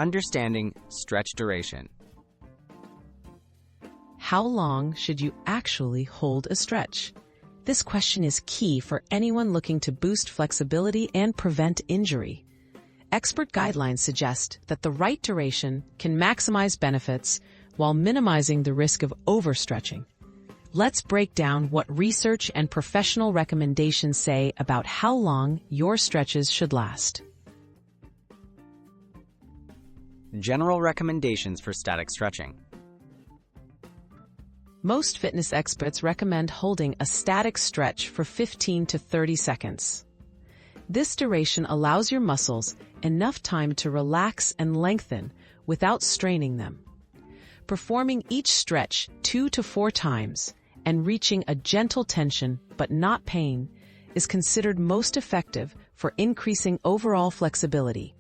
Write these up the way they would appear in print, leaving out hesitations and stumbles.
Understanding stretch duration. How long should you actually hold a stretch? This question is key for anyone looking to boost flexibility and prevent injury. Expert guidelines suggest that the right duration can maximize benefits while minimizing the risk of overstretching. Let's break down what research and professional recommendations say about how long your stretches should last. General recommendations for static stretching. Most fitness experts recommend holding a static stretch for 15 to 30 seconds. This duration allows your muscles enough time to relax and lengthen without straining them. Performing each stretch 2 to 4 times and reaching a gentle tension but not pain is considered most effective for increasing overall flexibility.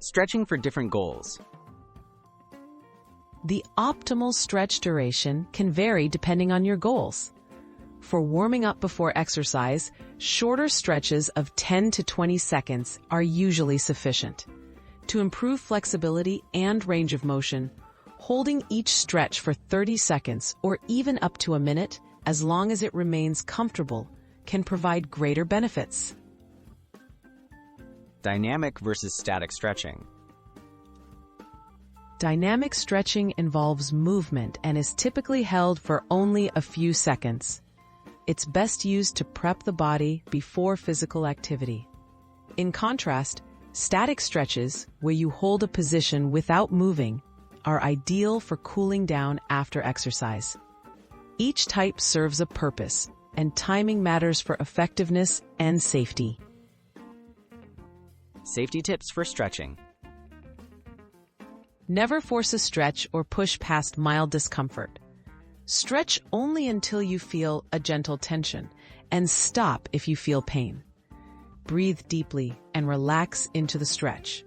Stretching for different goals. The optimal stretch duration can vary depending on your goals. For warming up before exercise, shorter stretches of 10 to 20 seconds are usually sufficient. To improve flexibility and range of motion, holding each stretch for 30 seconds or even up to a minute, as long as it remains comfortable, can provide greater benefits. Dynamic versus static stretching. Dynamic stretching involves movement and is typically held for only a few seconds. It's best used to prep the body before physical activity. In contrast, static stretches, where you hold a position without moving, are ideal for cooling down after exercise. Each type serves a purpose, and timing matters for effectiveness and safety. Safety tips for stretching. Never force a stretch or push past mild discomfort. Stretch only until you feel a gentle tension, and stop if you feel pain. Breathe deeply and relax into the stretch.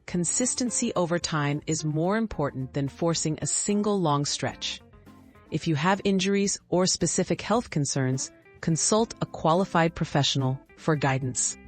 Consistency over time is more important than forcing a single long stretch. If you have injuries or specific health concerns, consult a qualified professional for guidance.